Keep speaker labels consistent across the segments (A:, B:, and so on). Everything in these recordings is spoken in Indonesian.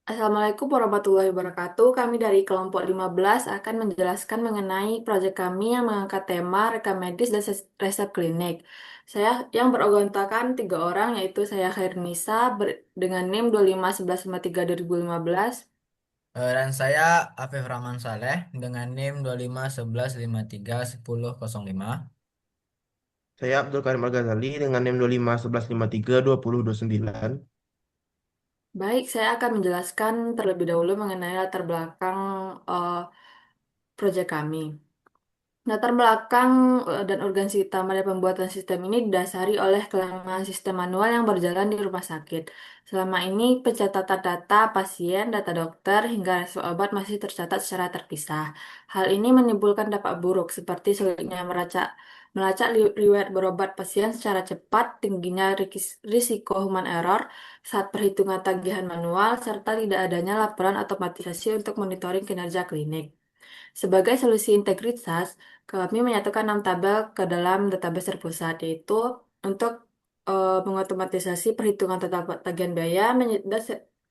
A: Assalamualaikum warahmatullahi wabarakatuh. Kami dari kelompok 15 akan menjelaskan mengenai proyek kami yang mengangkat tema rekam medis dan resep klinik. Saya yang beranggotakan 3 orang, yaitu saya Khairnisa dengan NIM 251153 2015.
B: Dan saya Afif Rahman Saleh dengan NIM 2511531005.
C: Saya Abdul Karim Al-Ghazali dengan NIM 2511532029.
A: Baik, saya akan menjelaskan terlebih dahulu mengenai latar belakang eh, proyek kami. Latar belakang dan urgensi utama dari pembuatan sistem ini didasari oleh kelangkaan sistem manual yang berjalan di rumah sakit. Selama ini, pencatatan data pasien, data dokter, hingga resep obat masih tercatat secara terpisah. Hal ini menimbulkan dampak buruk seperti sulitnya melacak riwayat berobat pasien secara cepat, tingginya risiko human error saat perhitungan tagihan manual, serta tidak adanya laporan otomatisasi untuk monitoring kinerja klinik. Sebagai solusi integritas, kami menyatukan 6 tabel ke dalam database terpusat, yaitu untuk mengotomatisasi perhitungan total tagihan biaya.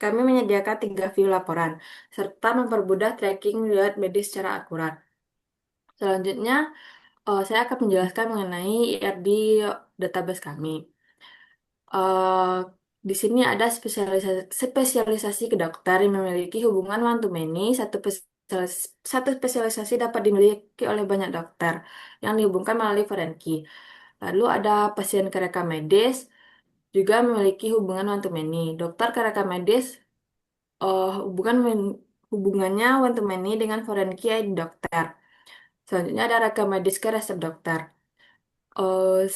A: Kami menyediakan 3 view laporan, serta mempermudah tracking riwayat medis secara akurat. Selanjutnya, saya akan menjelaskan mengenai IRD database kami. eh di sini ada spesialisasi ke dokter yang memiliki hubungan one to many. Satu spesialisasi dapat dimiliki oleh banyak dokter yang dihubungkan melalui Forenki. Lalu ada pasien ke rekam medis juga memiliki hubungan one to many. Dokter ke rekam medis eh, hubungan hubungannya one to many dengan Forenki ID dokter. Selanjutnya ada rekam medis ke resep dokter.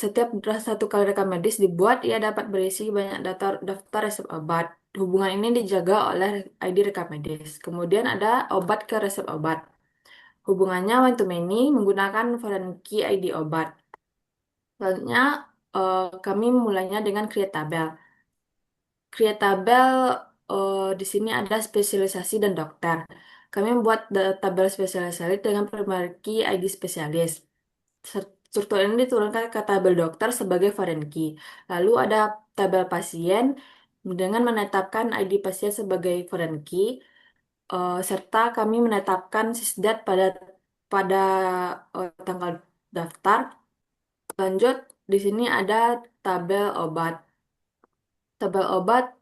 A: Setiap satu kali rekam medis dibuat, ia dapat berisi banyak daftar resep obat. Hubungan ini dijaga oleh ID rekam medis. Kemudian ada obat ke resep obat. Hubungannya one to many menggunakan foreign key ID obat. Selanjutnya, kami mulainya dengan create tabel. Create tabel, di sini ada spesialisasi dan dokter. Kami membuat tabel spesialisasi dengan primary key ID spesialis. Struktur ini diturunkan ke tabel dokter sebagai foreign key. Lalu ada tabel pasien dengan menetapkan ID pasien sebagai foreign key, serta kami menetapkan sysdat pada tanggal daftar. Lanjut, di sini ada tabel obat. Tabel obat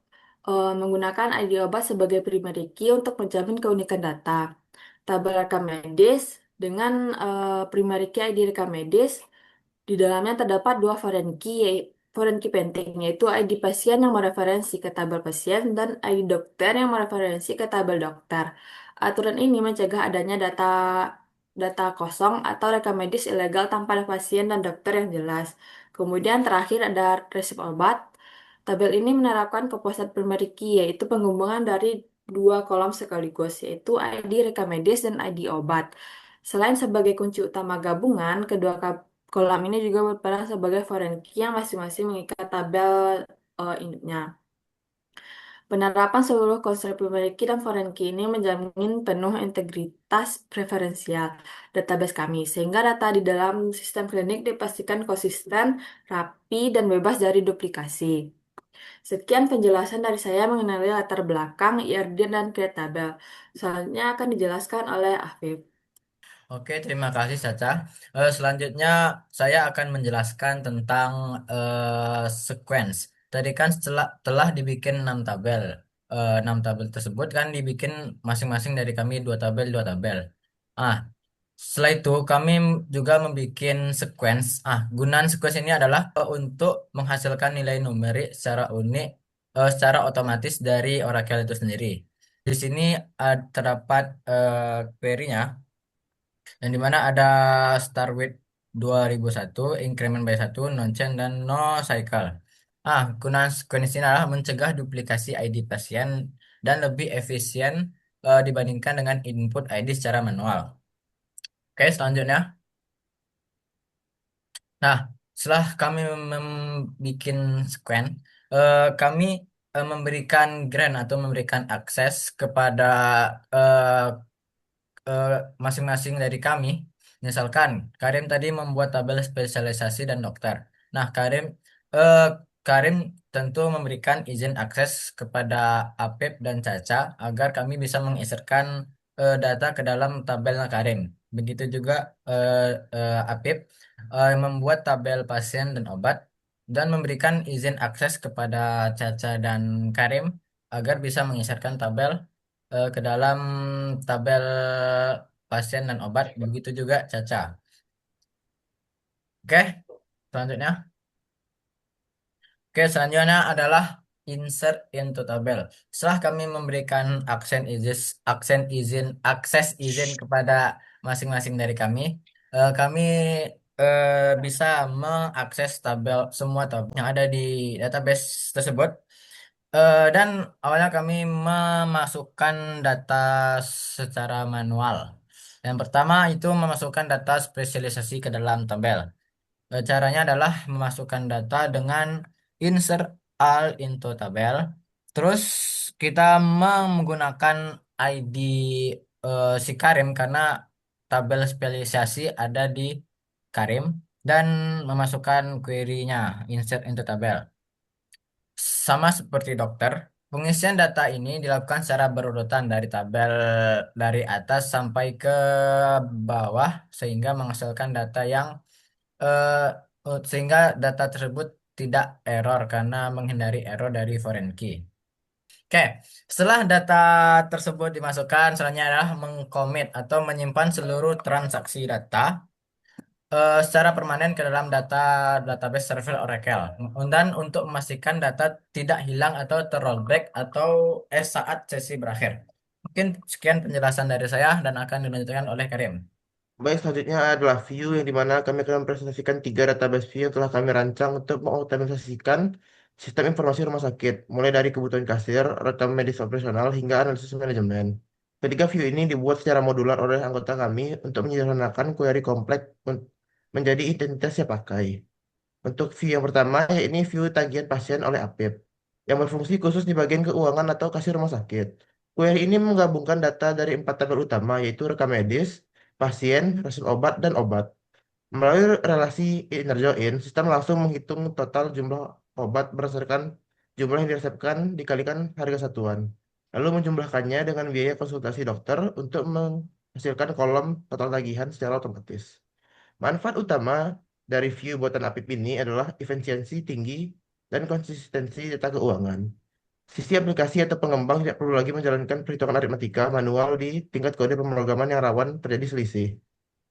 A: menggunakan ID obat sebagai primary key untuk menjamin keunikan data. Tabel rekam medis dengan primary key ID rekam medis. Di dalamnya terdapat 2 foreign key penting, yaitu ID pasien yang mereferensi ke tabel pasien dan ID dokter yang mereferensi ke tabel dokter. Aturan ini mencegah adanya data data kosong atau rekam medis ilegal tanpa ada pasien dan dokter yang jelas. Kemudian terakhir ada resep obat. Tabel ini menerapkan kepuasan primary key, yaitu penggabungan dari 2 kolom sekaligus, yaitu ID rekam medis dan ID obat. Selain sebagai kunci utama gabungan, kolam ini juga berperan sebagai foreign key yang masing-masing mengikat tabel induknya. Penerapan seluruh konsep primary key dan foreign key ini menjamin penuh integritas preferensial database kami, sehingga data di dalam sistem klinik dipastikan konsisten, rapi, dan bebas dari duplikasi. Sekian penjelasan dari saya mengenai latar belakang IRD dan create tabel. Selanjutnya akan dijelaskan oleh Afif.
B: Oke, terima kasih Caca. Selanjutnya saya akan menjelaskan tentang sequence. Tadi kan setelah telah dibikin 6 tabel. 6 tabel tersebut kan dibikin masing-masing dari kami dua tabel dua tabel. Ah, setelah itu kami juga membuat sequence. Gunaan sequence ini adalah untuk menghasilkan nilai numerik secara unik, secara otomatis dari Oracle itu sendiri. Di sini terdapat query-nya yang dimana ada start with 2001, increment by 1, non-change, dan no cycle. Gunaan sequence ini adalah mencegah duplikasi ID pasien dan lebih efisien dibandingkan dengan input ID secara manual. Oke, selanjutnya. Nah, setelah kami membuat sequence, kami memberikan grant atau memberikan akses kepada eh, eh, masing-masing dari kami. Misalkan Karim tadi membuat tabel spesialisasi dan dokter. Nah, Karim Karim tentu memberikan izin akses kepada Apip dan Caca agar kami bisa menginsertkan data ke dalam tabel Karim. Begitu juga eh, Apip membuat tabel pasien dan obat dan memberikan izin akses kepada Caca dan Karim agar bisa menginsertkan tabel ke dalam tabel pasien dan obat. Begitu juga Caca. Oke, selanjutnya. Oke, selanjutnya adalah insert into tabel. Setelah kami memberikan akses izin kepada masing-masing dari kami, kami bisa mengakses semua tabel yang ada di database tersebut. Dan awalnya kami memasukkan data secara manual. Yang pertama itu memasukkan data spesialisasi ke dalam tabel. Caranya adalah memasukkan data dengan insert all into tabel. Terus kita menggunakan ID si Karim karena tabel spesialisasi ada di Karim dan memasukkan query-nya insert into tabel. Sama seperti dokter, pengisian data ini dilakukan secara berurutan dari tabel dari atas sampai ke bawah sehingga menghasilkan data yang sehingga data tersebut tidak error karena menghindari error dari foreign key. Oke, setelah data tersebut dimasukkan, selanjutnya adalah mengcommit atau menyimpan seluruh transaksi data secara permanen ke dalam database server Oracle. Dan untuk memastikan data tidak hilang atau terrollback atau saat sesi berakhir. Mungkin sekian penjelasan dari saya dan akan dilanjutkan oleh Karim.
C: Baik, selanjutnya adalah view yang dimana kami akan mempresentasikan tiga database view yang telah kami rancang untuk mengoptimalisasikan sistem informasi rumah sakit, mulai dari kebutuhan kasir, rekam medis operasional, hingga analisis manajemen. Ketiga view ini dibuat secara modular oleh anggota kami untuk menyederhanakan query kompleks menjadi identitas siap pakai. Untuk view yang pertama, yaitu view tagihan pasien oleh APIP, yang berfungsi khusus di bagian keuangan atau kasir rumah sakit. Query ini menggabungkan data dari empat tabel utama, yaitu rekam medis, pasien, resep obat, dan obat. Melalui relasi inner join, sistem langsung menghitung total jumlah obat berdasarkan jumlah yang diresepkan dikalikan harga satuan. Lalu menjumlahkannya dengan biaya konsultasi dokter untuk menghasilkan kolom total tagihan secara otomatis. Manfaat utama dari view buatan Apip ini adalah efisiensi tinggi dan konsistensi data keuangan. Sisi aplikasi atau pengembang tidak perlu lagi menjalankan perhitungan aritmatika manual di tingkat kode pemrograman yang rawan terjadi selisih.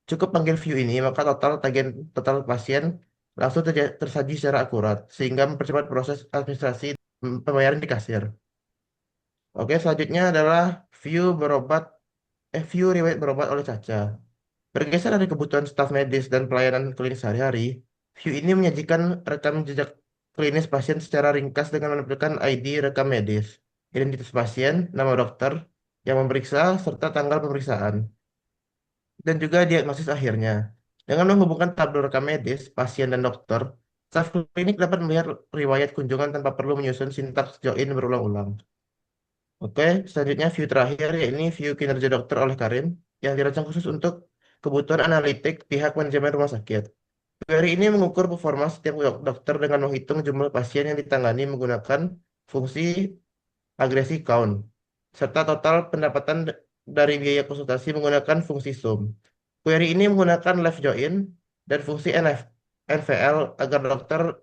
C: Cukup panggil view ini, maka total pasien langsung tersaji secara akurat, sehingga mempercepat proses administrasi pembayaran di kasir. Oke, selanjutnya adalah view view riwayat berobat oleh Caca. Bergeser dari kebutuhan staf medis dan pelayanan klinis sehari-hari, view ini menyajikan rekam jejak klinis pasien secara ringkas dengan menampilkan ID rekam medis, identitas pasien, nama dokter yang memeriksa, serta tanggal pemeriksaan, dan juga diagnosis akhirnya. Dengan menghubungkan tabel rekam medis, pasien, dan dokter, staf klinik dapat melihat riwayat kunjungan tanpa perlu menyusun sintaks join berulang-ulang. Oke, selanjutnya view terakhir, yaitu view kinerja dokter oleh Karim, yang dirancang khusus untuk kebutuhan analitik pihak manajemen rumah sakit. Query ini mengukur performa setiap dokter dengan menghitung jumlah pasien yang ditangani menggunakan fungsi agresi count, serta total pendapatan dari biaya konsultasi menggunakan fungsi sum. Query ini menggunakan left join dan fungsi NVL agar dokter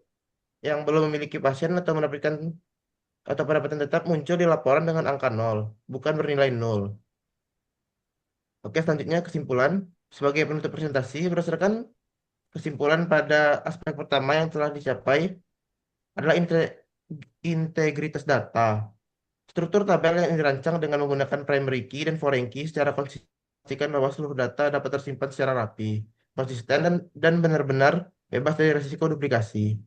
C: yang belum memiliki pasien atau pendapatan tetap muncul di laporan dengan angka nol, bukan bernilai nol. Oke, selanjutnya kesimpulan. Sebagai penutup presentasi, berdasarkan kesimpulan pada aspek pertama yang telah dicapai adalah integritas data. Struktur tabel yang dirancang dengan menggunakan primary key dan foreign key secara konsisten memastikan bahwa seluruh data dapat tersimpan secara rapi, konsisten, dan benar-benar bebas dari risiko duplikasi.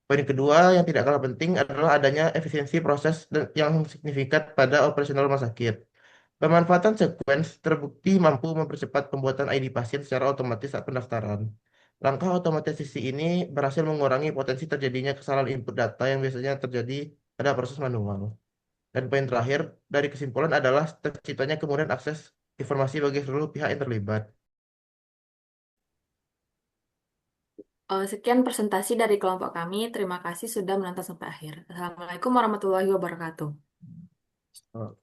C: Poin kedua yang tidak kalah penting adalah adanya efisiensi proses yang signifikan pada operasional rumah sakit. Pemanfaatan sequence terbukti mampu mempercepat pembuatan ID pasien secara otomatis saat pendaftaran. Langkah otomatisasi ini berhasil mengurangi potensi terjadinya kesalahan input data yang biasanya terjadi pada proses manual. Dan poin terakhir dari kesimpulan adalah terciptanya kemudian akses informasi bagi seluruh pihak yang terlibat.
A: Sekian presentasi dari kelompok kami. Terima kasih sudah menonton sampai akhir. Assalamualaikum warahmatullahi wabarakatuh.
C: Oh.